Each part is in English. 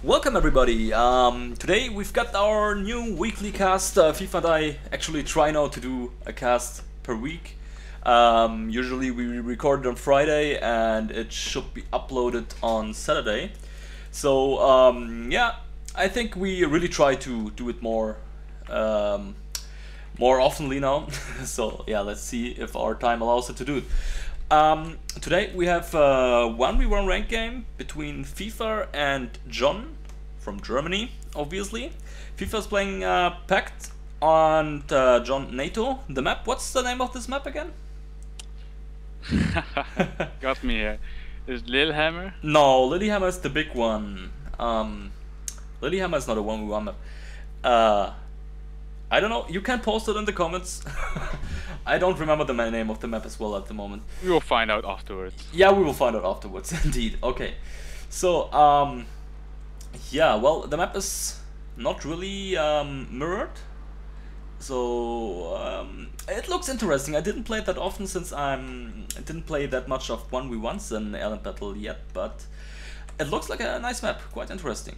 Welcome everybody. Today we've got our new weekly cast. FIFA and I actually try now to do a cast per week. Usually we record it on Friday and it should be uploaded on Saturday. So yeah, I think we really try to do it more oftenly now. So yeah, let's see if our time allows it to do it. Today we have a 1v1 rank game between FIFA and John from Germany, obviously. FIFA is playing Pact and John NATO. The map, what's the name of this map again? Got me here. Is Lillehammer? No, Lillehammer is the big one. Lillehammer is not a 1v1 map. I don't know, you can post it in the comments. I don't remember the name of the map as well at the moment. We will find out afterwards. Yeah, we will find out afterwards, indeed. Okay, so, yeah, well, the map is not really mirrored. So, it looks interesting. I didn't play it that often since I didn't play that much of 1v1s in AirLand Battle yet, but it looks like a nice map, quite interesting.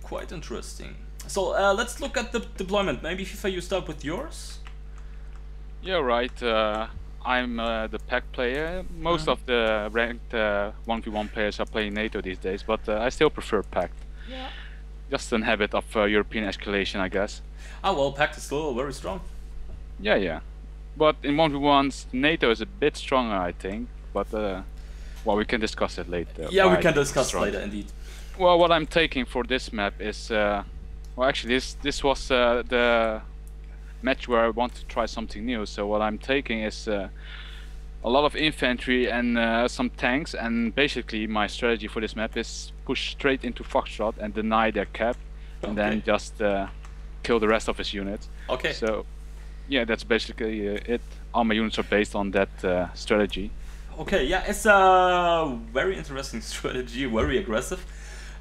Quite interesting. So let's look at the deployment. Maybe FIFA, you start with yours? Yeah, right. I'm the pack player. Most of the ranked 1v1 players are playing NATO these days, but I still prefer pack. Yeah. Just an habit of European escalation, I guess. Ah, well, pack is still very strong. Yeah. But in 1v1s, NATO is a bit stronger, I think. But well, we can discuss it later. Yeah, we can discuss later, indeed. Well, what I'm taking for this map is, well, actually, this was the match where I want to try something new. So what I'm taking is a lot of infantry and some tanks, and basically my strategy for this map is push straight into Foxtrot and deny their cap, and then just kill the rest of his units. Okay. So yeah, that's basically it. All my units are based on that strategy. Okay, yeah, it's a very interesting strategy, very aggressive.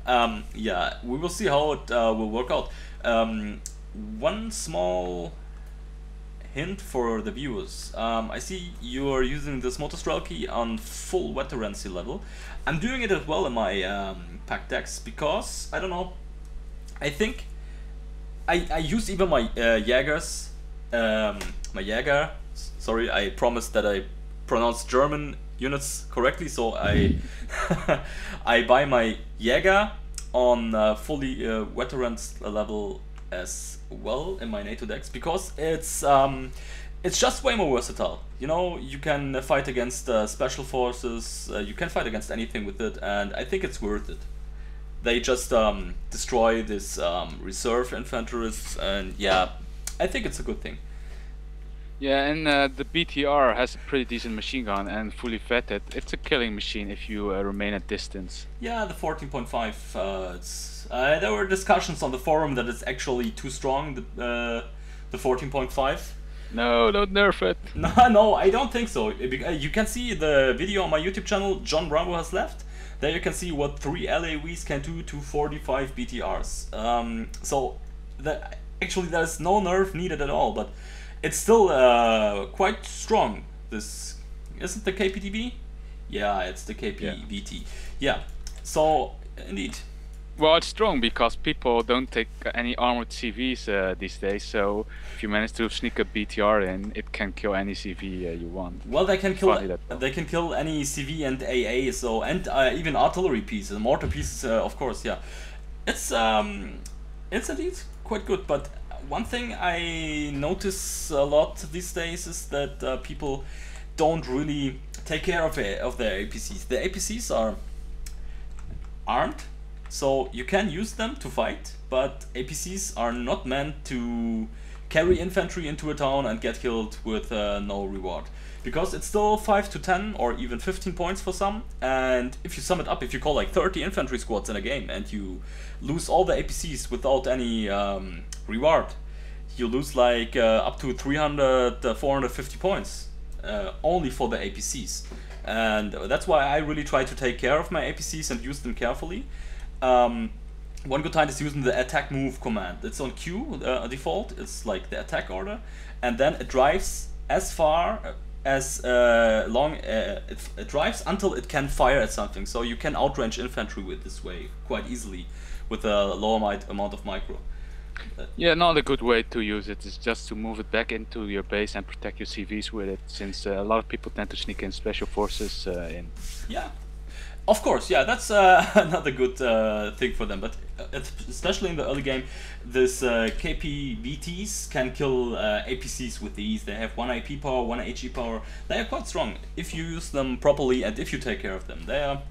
Yeah, we will see how it will work out. One small hint for the viewers. I see you are using this Motostrelki on full veterancy level. I'm doing it as well in my pack decks because, I don't know, I think I use even my Jägers, sorry, I promised that I pronounce German units correctly, so I I buy my Jäger on fully veterans level as well in my NATO decks because it's just way more versatile. You know, you can fight against special forces, you can fight against anything with it, and I think it's worth it. They just destroy this reserve infanterists, and yeah, I think it's a good thing. Yeah, and the BTR has a pretty decent machine gun and fully vetted. It's a killing machine if you remain at distance. Yeah, the 14.5. There were discussions on the forum that it's actually too strong. The 14.5. No, don't nerf it. No, I don't think so. You can see the video on my YouTube channel. John Bravo has left. There you can see what 3 LAVs can do to 45 BTRs. So actually there's no nerf needed at all, but it's still quite strong. This isn't the KPTV? Yeah, it's the KPVT. Yeah. So indeed. Well, it's strong because people don't take any armored CVs these days. So if you manage to sneak a BTR in, it can kill any CV you want. Well, they can kill any CV and AA. So and even artillery pieces, mortar pieces, of course. Yeah, it's indeed quite good, but one thing I notice a lot these days is that people don't really take care of their APCs. The APCs are armed, so you can use them to fight, but APCs are not meant to carry infantry into a town and get killed with no reward. Because it's still 5 to 10 or even 15 points for some, and if you sum it up, if you call like 30 infantry squads in a game and you lose all the APCs without any reward, you lose like up to 300, 450 points only for the APCs. And that's why I really try to take care of my APCs and use them carefully. One good time is using the attack move command. It's on Q default, it's like the attack order, and then it drives as far as long it drives until it can fire at something. So you can outrange infantry with this way quite easily with a low amount of micro. Yeah, not a good way to use it is just to move it back into your base and protect your CVs with it, since a lot of people tend to sneak in special forces in. Yeah, of course, yeah, that's another good thing for them, but especially in the early game, this KPVTs can kill APCs with ease. They have 1 AP power, 1 HE power. They are quite strong if you use them properly and if you take care of them. They are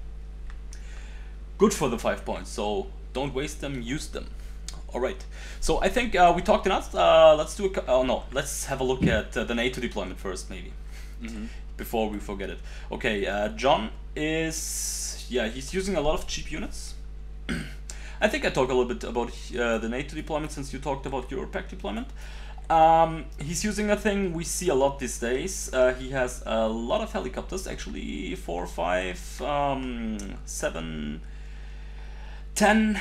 good for the 5 points, so don't waste them, use them. Alright, so I think we talked enough. Let's have a look at the NATO deployment first, maybe, before we forget it. Okay, John is, he's using a lot of cheap units. I think I talk a little bit about the NATO deployment since you talked about your pack deployment. He's using a thing we see a lot these days. He has a lot of helicopters, actually 4, 5, 7, 10,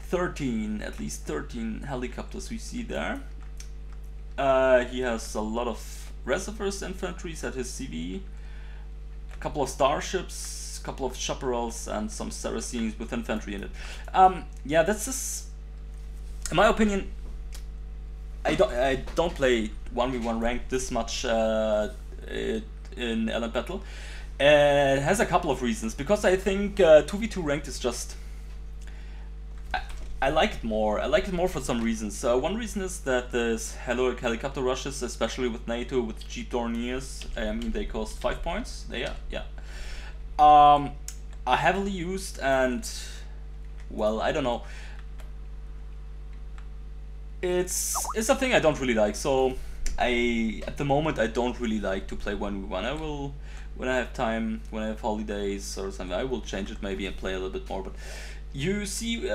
13, at least 13 helicopters we see there. He has a lot of reservoirs infantries at his CV, a couple of starships, a couple of chaparrals, and some Saracens with infantry in it. Yeah, that's just, in my opinion, I don't play 1v1 ranked this much in AirLand Battle. It has a couple of reasons, because I think 2v2 ranked is just, I like it more. I like it more for some reasons. One reason is that there's heroic helicopter rushes, especially with NATO, with cheap Dorniers. I mean, they cost 5 points. Are heavily used, and, well, I don't know. It's a thing I don't really like. So at the moment I don't really like to play 1v1. I will, when I have time, when I have holidays or something, I will change it maybe and play a little bit more. But you see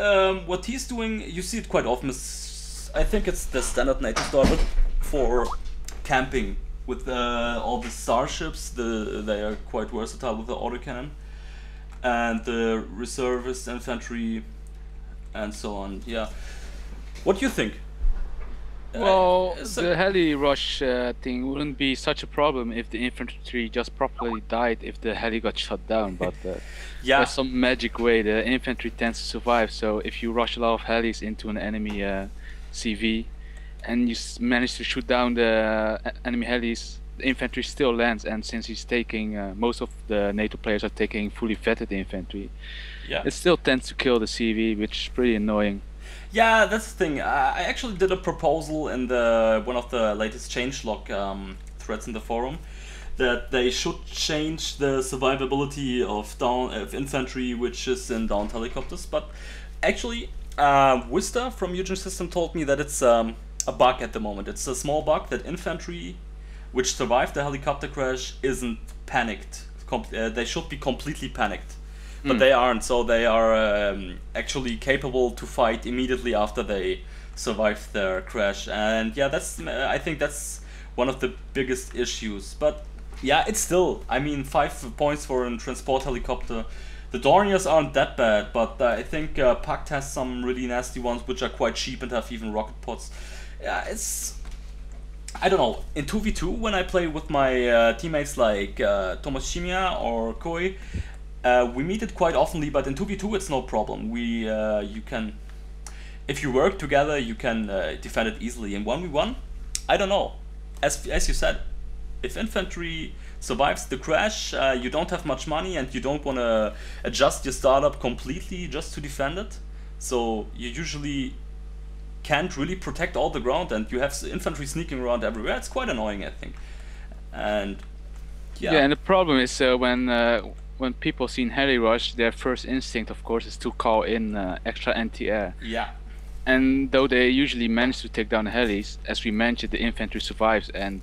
what he's doing, you see it quite often. I think it's the standard NATO starter for camping with all the starships. They are quite versatile with the autocannon and the reservist infantry and so on. Yeah, what do you think? Well, the heli rush thing wouldn't be such a problem if the infantry just properly died if the heli got shot down, but yeah, there's some magic way the infantry tends to survive. So if you rush a lot of helis into an enemy CV and you manage to shoot down the enemy helis, the infantry still lands, and since he's taking, most of the NATO players are taking fully vetted infantry, it still tends to kill the CV, which is pretty annoying. Yeah, that's the thing. I actually did a proposal in one of the latest changelog threads in the forum that they should change the survivability of infantry which is in downed helicopters. But actually, Wista from Eugen System told me that it's a bug at the moment. It's a small bug that infantry which survived the helicopter crash isn't panicked. They should be completely panicked. But they aren't, so they are actually capable to fight immediately after they survive their crash. And yeah, I think that's one of the biggest issues. But yeah, it's still, I mean, 5 points for a transport helicopter. The Dorniers aren't that bad, but I think Pact has some really nasty ones which are quite cheap and have even rocket pods. Yeah, I don't know, in 2v2 when I play with my teammates like Tomoshimiya or Koi, we meet it quite oftenly, but in 2v2 it's no problem. You can, if you work together, you can defend it easily. In 1v1, I don't know. As you said, if infantry survives the crash, you don't have much money and you don't want to adjust your startup completely just to defend it. So you usually can't really protect all the ground, and you have infantry sneaking around everywhere. It's quite annoying, I think. And yeah, and the problem is when people see heli rush, their first instinct, of course, is to call in extra anti-air. Yeah. And though they usually manage to take down the helis, as we mentioned, the infantry survives, and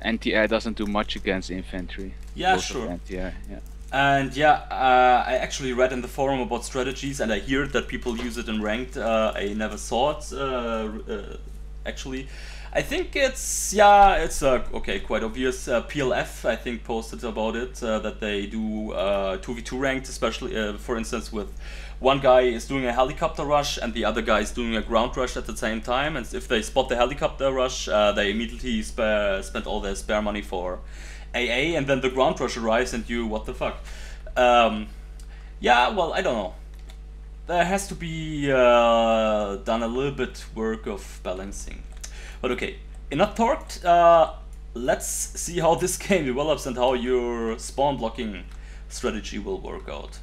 anti-air doesn't do much against infantry. Yeah, sure. Anti-air, yeah. And yeah, I actually read in the forum about strategies, and I hear that people use it in ranked. I never saw it, actually. I think it's okay, quite obvious. PLF, I think, posted about it, that they do 2v2 ranked, especially, for instance, with one guy is doing a helicopter rush and the other guy is doing a ground rush at the same time, and if they spot the helicopter rush, they immediately spend all their spare money for AA, and then the ground rush arrives and you, what the fuck. Yeah, well, I don't know. There has to be done a little bit work of balancing. But okay, enough talked. Let's see how this game develops and how your spawn blocking strategy will work out.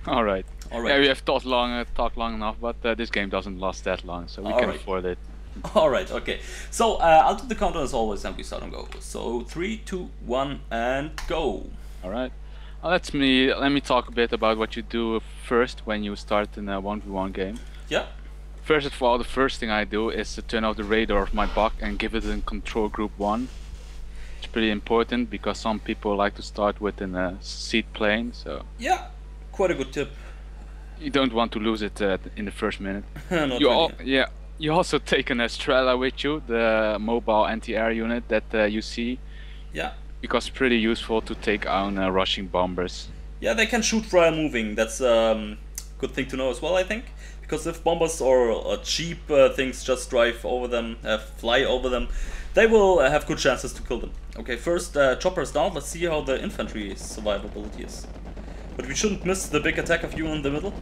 All right. All right. Yeah, we have talked long enough, but this game doesn't last that long, so we can afford it. All right. Okay. So I'll do the countdown as always, and we start and go. So 3, 2, 1, and go. All right. Let me talk a bit about what you do first when you start in a 1v1 game. Yeah. First of all, the first thing I do is to turn off the radar of my bot and give it in control group 1. It's pretty important because some people like to start with a seed plane, so yeah, quite a good tip. You don't want to lose it in the first minute. Yeah. You also take an Estrella with you, the mobile anti-air unit that you see. Yeah. Because it's pretty useful to take on rushing bombers. Yeah, they can shoot while moving. That's a good thing to know as well, I think. Because if bombers or cheap things just drive over them, fly over them, they will have good chances to kill them. Okay, first choppers down. Let's see how the infantry survivability is. But we shouldn't miss the big attack of you in the middle.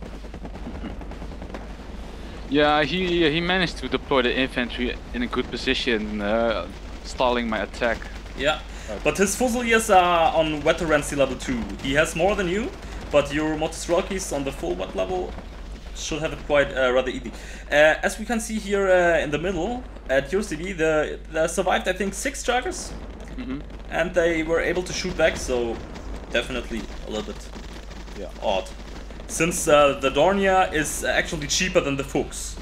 Yeah, he managed to deploy the infantry in a good position, stalling my attack. Yeah, but his Fusiliers are on veterancy level 2. He has more than you, but your Motostrelkis on the full wet level should have it quite rather easy. As we can see here in the middle, at your CV, they survived, I think, 6 charges. And they were able to shoot back, so definitely a little bit odd. Since the Dornier is actually cheaper than the Fuchs.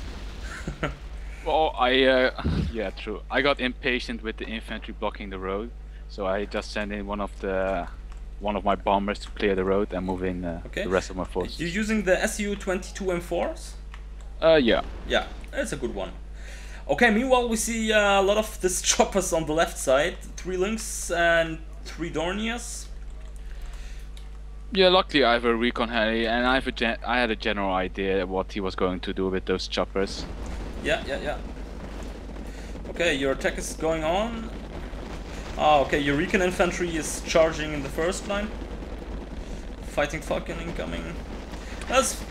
Well, yeah, true. I got impatient with the infantry blocking the road, so I just sent in one of my bombers to clear the road and move in the rest of my forces. You're using the Su-22 M4s? Yeah. Yeah, that's a good one. Okay, meanwhile we see a lot of these choppers on the left side. 3 Lynx and 3 Dorniers. Yeah, luckily I have a recon heli, and I had a general idea what he was going to do with those choppers. Yeah. Okay, your attack is going on. Ah, okay, your recon infantry is charging in the first line. Fighting Falcon incoming. That's...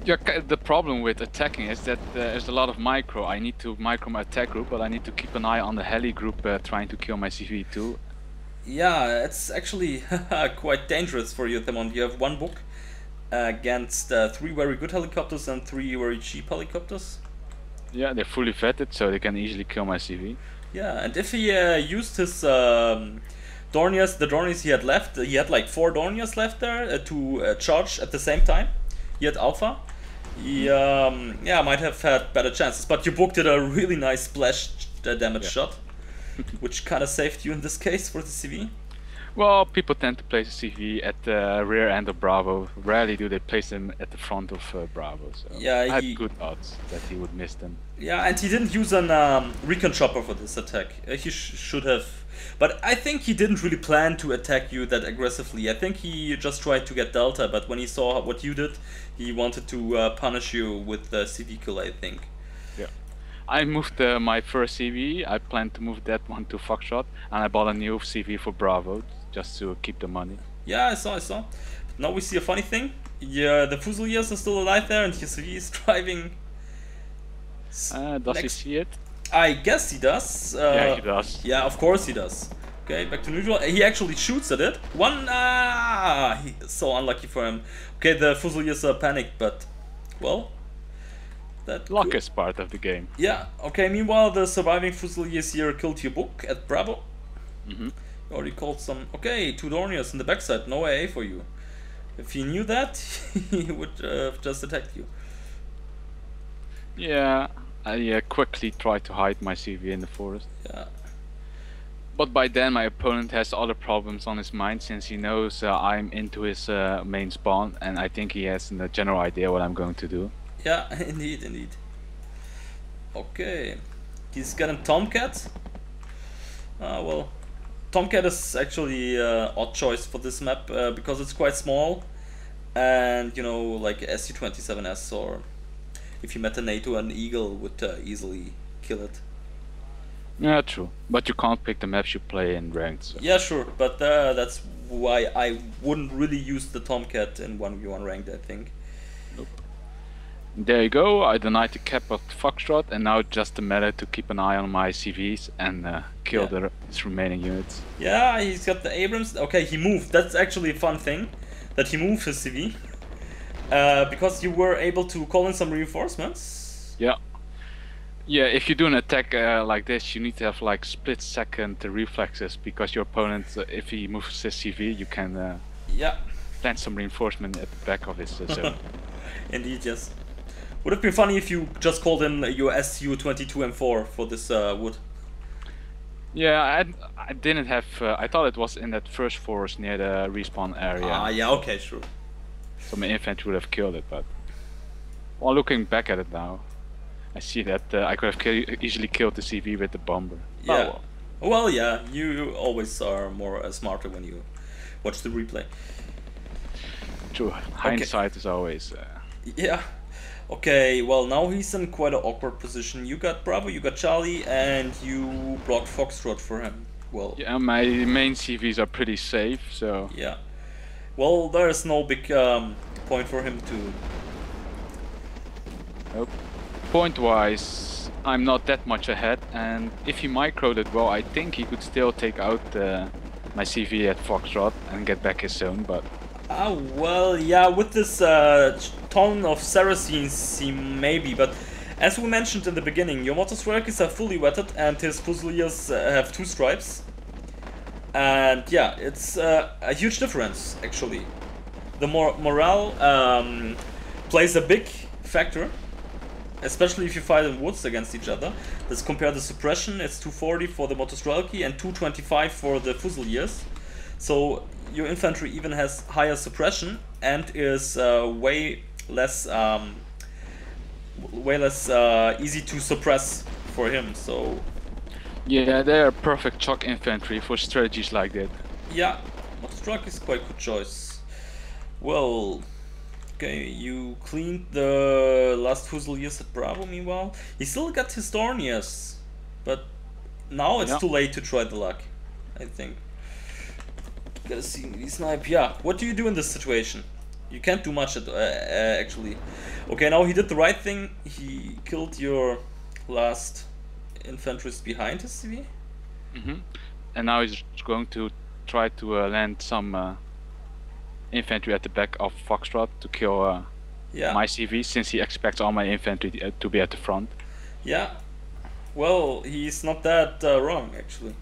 Yeah, the problem with attacking is that there's a lot of micro. I need to micro my attack group, but I need to keep an eye on the heli group trying to kill my CV too. Yeah, it's actually quite dangerous for you at the moment. You have 1 book against 3 very good helicopters and 3 very cheap helicopters. Yeah, they're fully vetted, so they can easily kill my CV. Yeah, and if he used his Dorniers, the Dorniers he had left, he had like 4 Dorniers left there to charge at the same time. He had Alpha. He yeah, might have had better chances, but you booked it a really nice splash damage shot. Which kind of saved you in this case for the CV? Well, people tend to place a CV at the rear end of Bravo. Rarely do they place them at the front of Bravo. So yeah, I had good odds that he would miss them. Yeah, and he didn't use an recon chopper for this attack. He should have. But I think he didn't really plan to attack you that aggressively. I think he just tried to get Delta, but when he saw what you did, he wanted to punish you with the CV kill, I think. Yeah. I moved my first CV. I planned to move that one to Foxtrot, and I bought a new CV for Bravo just to keep the money. Yeah, I saw. But now we see a funny thing. Yeah, the Fusiliers are still alive there, and his CV is driving. Does he see it? I guess he does. Yeah, he does. Yeah, of course he does. Okay, back to neutral. He actually shoots at it. So unlucky for him. Okay, the Fusiliers are panicked, but well. Luck is part of the game. Yeah, okay, meanwhile the surviving Fusiliers here killed your book at Bravo. You already called some... Okay, 2 Dorniers in the backside, no AA for you. If he knew that, he would have just attacked you. Yeah, I quickly tried to hide my CV in the forest. Yeah. But by then my opponent has other problems on his mind, since he knows I'm into his main spawn, and I think he has a general idea what I'm going to do. Yeah, indeed. Okay. He's got a Tomcat. Well, Tomcat is actually odd choice for this map because it's quite small, and you know, like SU-27S, or if you met a NATO, an Eagle would easily kill it. Yeah, true. But you can't pick the maps you play in ranked. So. Yeah, sure, but that's why I wouldn't really use the Tomcat in 1v1 ranked, I think. Nope. There you go, I denied the cap of Foxtrot, and now just a matter to keep an eye on my CVs and kill his remaining units. Yeah, he's got the Abrams. Okay, he moved. That's actually a fun thing, that he moved his CV. Because you were able to call in some reinforcements. Yeah. Yeah, if you do an attack like this, you need to have like split-second reflexes, because your opponent, if he moves his CV, you can plant some reinforcement at the back of his zone. Indeed, yes. Would have been funny if you just called in your SU-22M4 for this wood. Yeah, I didn't have. I thought it was in that first forest near the respawn area. Ah, yeah, okay, sure. So my infantry would have killed it, but while looking back at it now, I see that I could have easily killed the CV with the bomber. Yeah. Oh, well, yeah, you always are more smarter when you watch the replay. True, hindsight is always. Yeah. Okay, well, now he's in quite an awkward position. You got Bravo, you got Charlie, and you blocked Foxtrot for him. Well. Yeah, my main CVs are pretty safe, so. Yeah. Well, there's no big point for him to. Nope. Point-wise, I'm not that much ahead, and if he microed it well, I think he could still take out my CV at Foxtrot and get back his zone, but... well, yeah, with this ton of Saracens, he maybe, but as we mentioned in the beginning, your Motostrikers are fully wetted and his Fusiliers have 2 stripes. And yeah, it's a huge difference, actually. The morale plays a big factor, especially if you fight in woods against each other. Let's compare the suppression. It's 240 for the Motostrelki and 225 for the Fusiliers. So your infantry even has higher suppression and is way less easy to suppress for him. So yeah, they are perfect chalk infantry for strategies like that. Yeah, Motostrelki is quite good choice. Well, okay, you cleaned the last Fusiliers at Bravo. Meanwhile, he still got his Dorniers, but now it's too late to try the luck, I think. Gotta see me snipe. Yeah, what do you do in this situation? You can't do much actually. Okay, now he did the right thing. He killed your last infanterist behind his CV. And now he's going to try to land some infantry at the back of Foxtrot to kill my CV, since he expects all my infantry to be at the front. Yeah. Well, he's not that wrong, actually.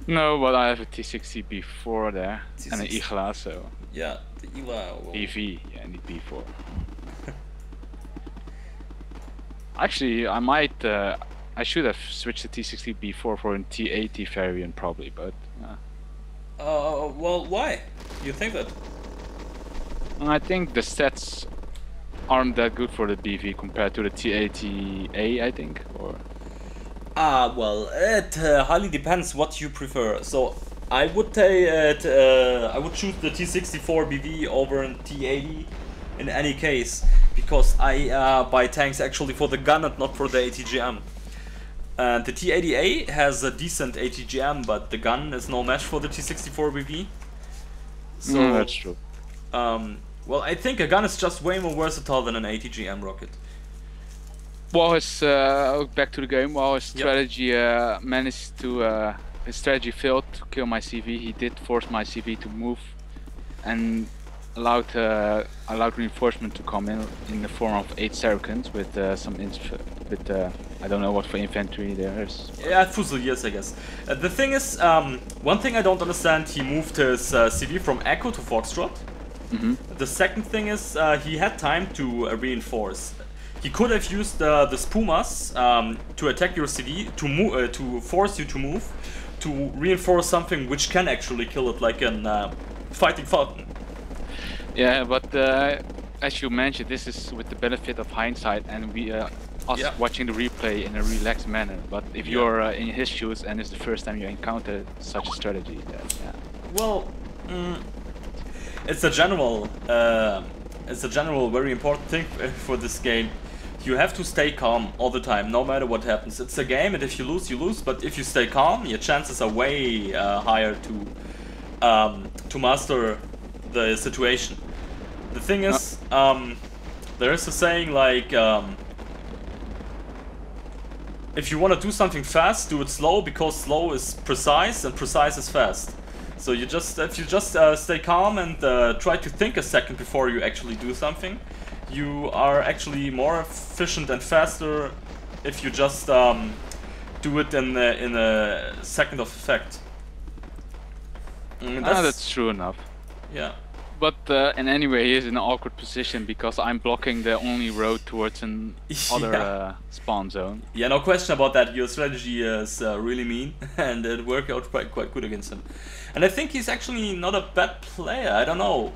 No, but I have a T60 B4 there and an Igla, so. Yeah, the Igla. Well. EV, yeah, I need B4. Actually, I might. I should have switched the T60 B4 for a T80 variant, probably, but. Well, why? You think that? I think the stats aren't that good for the BV compared to the T80A, I think, or. Well, it highly depends what you prefer. So I would say I would choose the T64 BV over an T80 in any case, because I buy tanks actually for the gun and not for the ATGM. And the T80A has a decent ATGM, but the gun is no match for the T64 BV. So that's true. Well, I think a gun is just way more versatile than an ATGM rocket. While his back to the game, while his strategy managed to his strategy failed to kill my CV, he did force my CV to move and allowed reinforcement to come in the form of 8 Saracens with some I don't know what for infantry there is. Yeah, Fusiliers, I guess. The thing is, one thing I don't understand, he moved his CV from Echo to Foxtrot. The second thing is, he had time to reinforce. He could have used the Spumas to attack your CV, to force you to move, to reinforce something which can actually kill it, like an Fighting Falcon. Yeah, but as you mentioned, this is with the benefit of hindsight, and we us Yeah. watching the replay in a relaxed manner. But if Yeah. you're in his shoes and it's the first time you encounter such a strategy, then yeah. Well, it's a general very important thing for this game. You have to stay calm all the time, no matter what happens. It's a game, and if you lose, you lose. But if you stay calm, your chances are way higher to master the situation. The thing is, there is a saying like, if you want to do something fast, do it slow, because slow is precise and precise is fast. So if you just stay calm and try to think a second before you actually do something, you are actually more efficient and faster if you just do it in a second of effect. That's true enough. Yeah. But in any way, he is in an awkward position because I'm blocking the only road towards an other spawn zone. Yeah, no question about that. Your strategy is really mean, and it worked out quite good against him. And I think he's actually not a bad player. I don't know.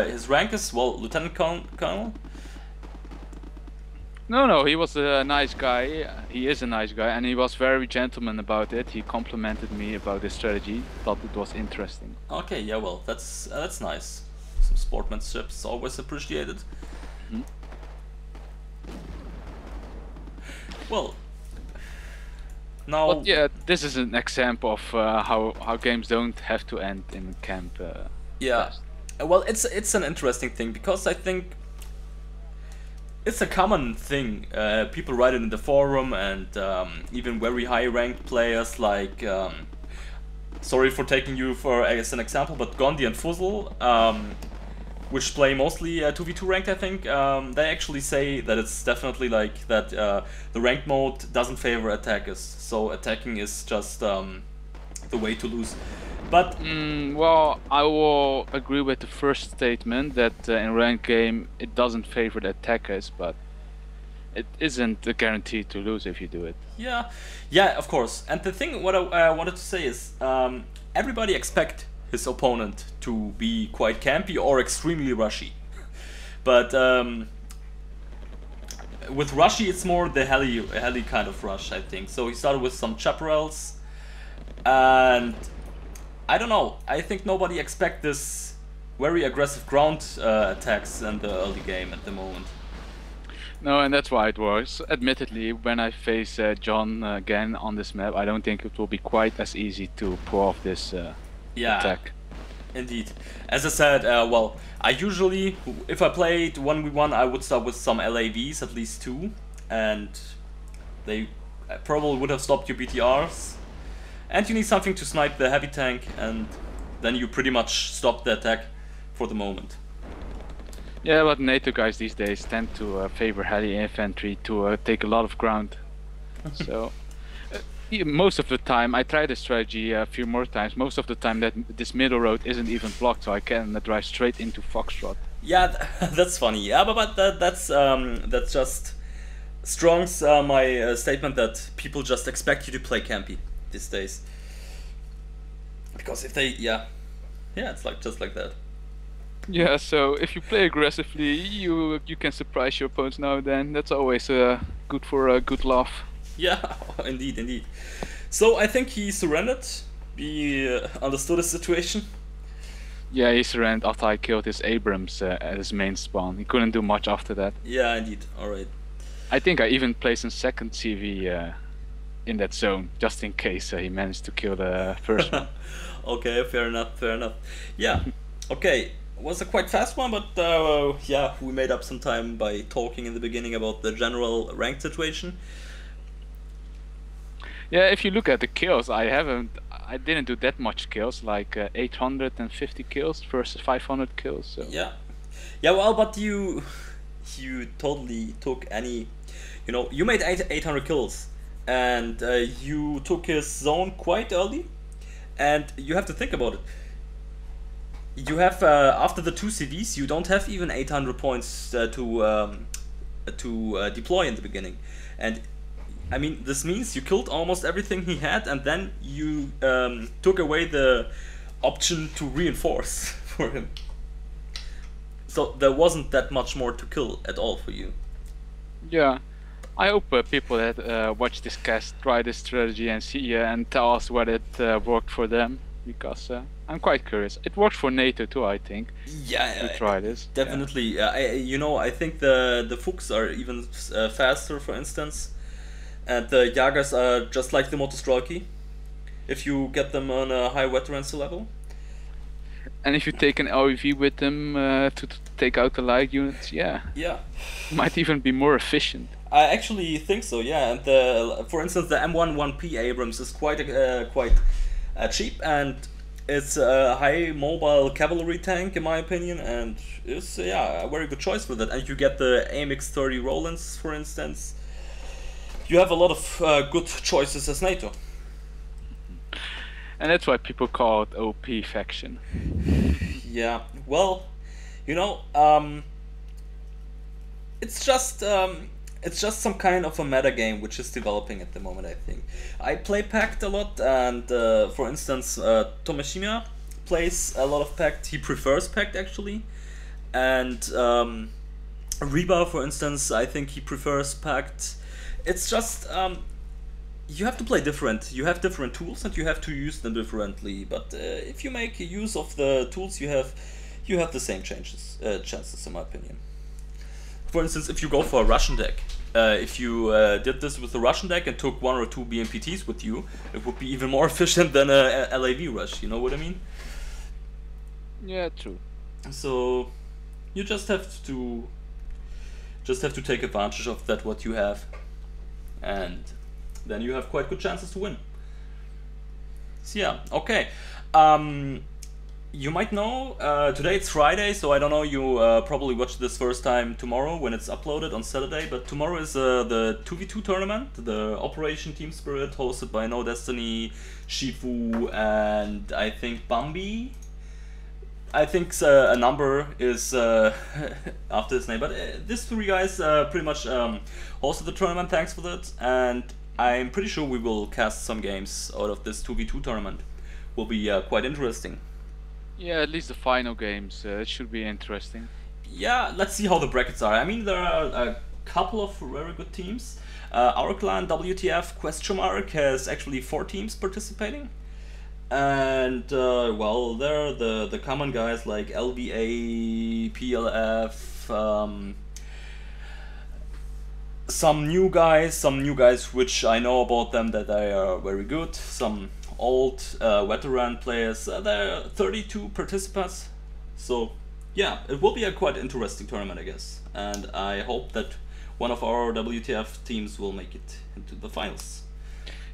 His rank is, well, Lieutenant Colonel. No, he was a nice guy. He is a nice guy, and he was very gentleman about it. He complimented me about his strategy. Thought it was interesting. Okay, yeah, well, that's nice. Some sportsmanship is always appreciated. Mm-hmm. Well, now. But yeah, this is an example of how games don't have to end in camp. Yeah, well, it's an interesting thing, because I think it's a common thing. People write it in the forum, and even very high-ranked players like, sorry for taking you as an example, but Gondi and Fuzzle, which play mostly 2v2 ranked, I think, they actually say that it's definitely like that the ranked mode doesn't favor attackers, so attacking is just the way to lose. But well, I will agree with the first statement that in ranked game it doesn't favor the attackers, but it isn't a guarantee to lose if you do it. Yeah, of course. And the thing what I wanted to say is, everybody expect his opponent to be quite campy or extremely rushy. But with rushy, it's more the heli kind of rush, I think. So he started with some chaparrals, and I don't know. I think nobody expect this very aggressive ground attacks in the early game at the moment. No, and that's why it works. Admittedly, when I face John again on this map, I don't think it will be quite as easy to pull off this attack. Indeed. As I said, well, I usually, if I played 1v1, I would start with some LAVs, at least 2, and they probably would have stopped your BTRs. And you need something to snipe the heavy tank, and then you pretty much stop the attack for the moment. Yeah, but NATO guys these days tend to favor heavy infantry to take a lot of ground. So, most of the time, I tried this strategy a few more times. Most of the time, that this middle road isn't even blocked, so I can drive straight into Foxtrot. Yeah, that's funny. Yeah, but that's just strongs my statement that people just expect you to play campy these days. Because if they, yeah, it's like just like that. Yeah, so if you play aggressively, you can surprise your opponents now and then. That's always good for a good laugh. Yeah, indeed. So I think he surrendered. He understood the situation. Yeah, he surrendered after I killed his Abrams at his main spawn. He couldn't do much after that. Yeah, indeed. Alright. I think I even placed a second CV in that zone, just in case he managed to kill the first one. Okay, fair enough. Yeah, okay. It was a quite fast one, but yeah, we made up some time by talking in the beginning about the general rank situation. Yeah, if you look at the kills, I didn't do that much kills, like 850 kills versus 500 kills. So. Yeah, well, but you totally took any, you made 800 kills, and you took his zone quite early, and you have to think about it. You have after the 2 CVs, you don't have even 800 points to deploy in the beginning, and I mean, this means you killed almost everything he had, and then you took away the option to reinforce for him. so there wasn't that much more to kill at all for you. Yeah, I hope people that watch this cast try this strategy and see and tell us whether it worked for them, because I'm quite curious. It worked for NATO too, I think. Yeah, To try this. definitely. I think the Fuchs are even faster, for instance, and the Jagas are just like the Motostralki, if you get them on a high veterancy level. And if you take an LEV with them to take out the light units, yeah, might even be more efficient. I actually think so, yeah. And for instance, the M11P Abrams is quite cheap, and it's a high mobile cavalry tank in my opinion, and it's a very good choice for that. And you get the AMX-30 Rolands, for instance. You have a lot of good choices as NATO. And that's why people call it OP faction. Yeah, well, it's just some kind of a meta game which is developing at the moment. I think I play Pact a lot, and for instance, Tomashima plays a lot of Pact. He prefers Pact actually, and Reba, for instance, I think he prefers Pact. It's just you have to play different. You have different tools, and you have to use them differently. But if you make use of the tools you have the same chances, in my opinion. For instance, if you go for a Russian deck, if you did this with a Russian deck and took 1 or 2 BMPTs with you, it would be even more efficient than a LAV rush. You know what I mean? Yeah, true. So you just have to take advantage of that what you have, and then you have quite good chances to win. So yeah, okay. You might know, today it's Friday, so I don't know, you probably watch this first time tomorrow when it's uploaded on Saturday, but tomorrow is the 2v2 tournament, the Operation Team Spirit, hosted by No Destiny, Shifu, and I think Bambi. I think a number is after his name, but these 3 guys pretty much hosted the tournament. Thanks for that, and I'm pretty sure we will cast some games out of this 2v2 tournament. Will be quite interesting. Yeah, at least the final games. It should be interesting. Yeah, let's see how the brackets are. I mean, there are a couple of very good teams. Our clan WTF ? Has actually 4 teams participating. And well, there are the common guys like LVA, PLF, some new guys which I know about them that they are very good, some old veteran players. There are 32 participants, so yeah, it will be a quite interesting tournament, I guess, and I hope that one of our WTF teams will make it into the finals.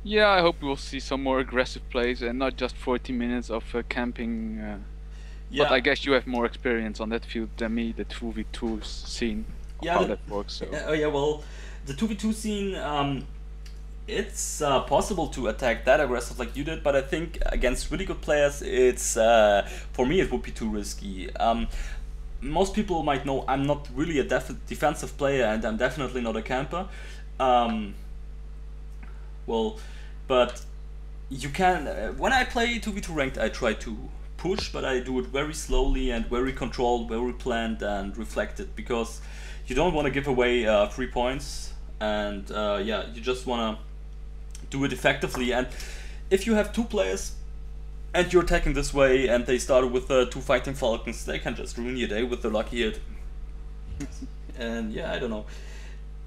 Yeah, I hope we will see some more aggressive plays and not just 40 minutes of camping. Yeah. But I guess you have more experience on that field than me, the 2v2 scene, how that works. So. Yeah, well, the 2v2 scene, it's possible to attack that aggressive like you did, but I think against really good players, it's for me it would be too risky. Most people might know I'm not really a defensive player, and I'm definitely not a camper. Well, but you can. When I play 2v2 ranked, I try to push, but I do it very slowly and very controlled, very planned and reflected, because you don't want to give away 3 points, and yeah, you just want to do it effectively. And if you have 2 players and you're attacking this way and they started with 2 fighting falcons, they can just ruin your day with the lucky hit. And yeah, I don't know.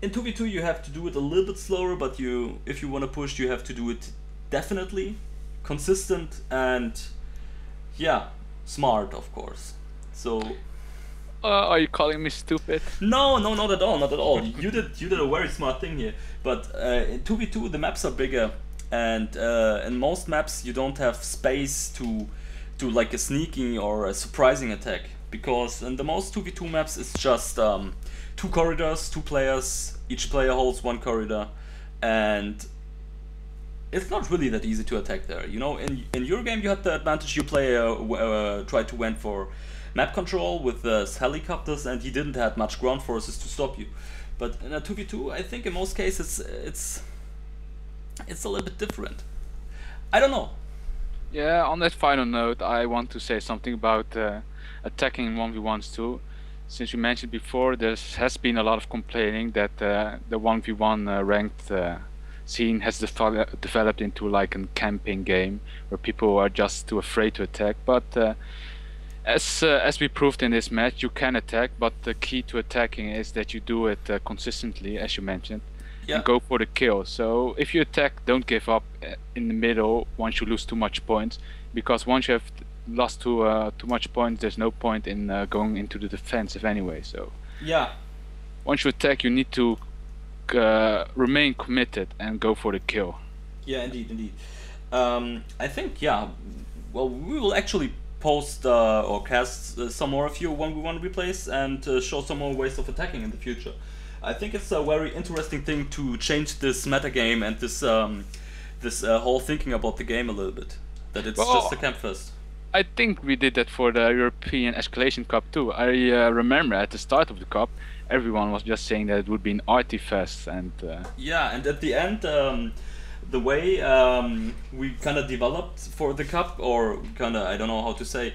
In 2v2 you have to do it a little bit slower, but if you want to push, you have to do it definitely, consistent, and yeah, smart, of course. So are you calling me stupid? No, not at all, not at all. You did a very smart thing here. But in 2v2 the maps are bigger, and in most maps you don't have space to do like a sneaking or a surprising attack, because in the most 2v2 maps it's just 2 corridors, 2 players, each player holds 1 corridor, and it's not really that easy to attack there. You know, in your game you had the advantage, your player tried to went for map control with helicopters, and he didn't have much ground forces to stop you. But in a 2v2, I think in most cases it's a little bit different. I don't know. Yeah, on that final note, I want to say something about attacking 1v1s too. since you mentioned before, there has been a lot of complaining that the 1v1 ranked scene has developed into like a camping game where people are just too afraid to attack. But as we proved in this match, you can attack, but the key to attacking is that you do it consistently, as you mentioned, and go for the kill. So if you attack, don't give up in the middle once you lose too much points, because once you have lost too much points, there's no point in going into the defensive anyway. So once you attack, you need to remain committed and go for the kill. Yeah, indeed. I think well, we will actually post or cast some more of your 1v1 replays and show some more ways of attacking in the future. I think it's a very interesting thing to change this metagame and this whole thinking about the game a little bit. That it's just a camp fest. I think we did that for the European Escalation Cup too. I remember at the start of the cup, everyone was just saying that it would be an arty fest, and and at the end, the way we kind of developed for the cup, or kind of, I don't know how to say,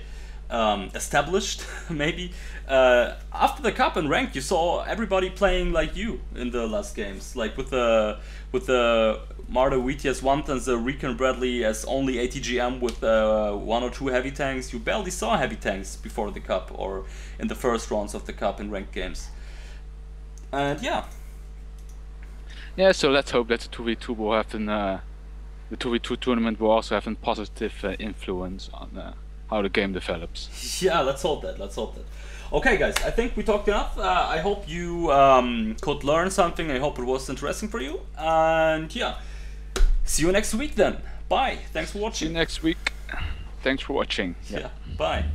established maybe, after the cup and ranked, you saw everybody playing like you in the last games, like with the Marta WTS 1 and the Recon Bradley as only ATGM with 1 or 2 heavy tanks. You barely saw heavy tanks before the cup or in the first rounds of the cup in ranked games. And so let's hope that the 2v2 will have the 2v2 tournament will also have a positive influence on how the game develops. Yeah, let's hope that. Okay, guys, I think we talked enough. I hope you could learn something. I hope it was interesting for you. And see you next week then. Bye. Thanks for watching. See you next week. Thanks for watching. Yeah. Bye.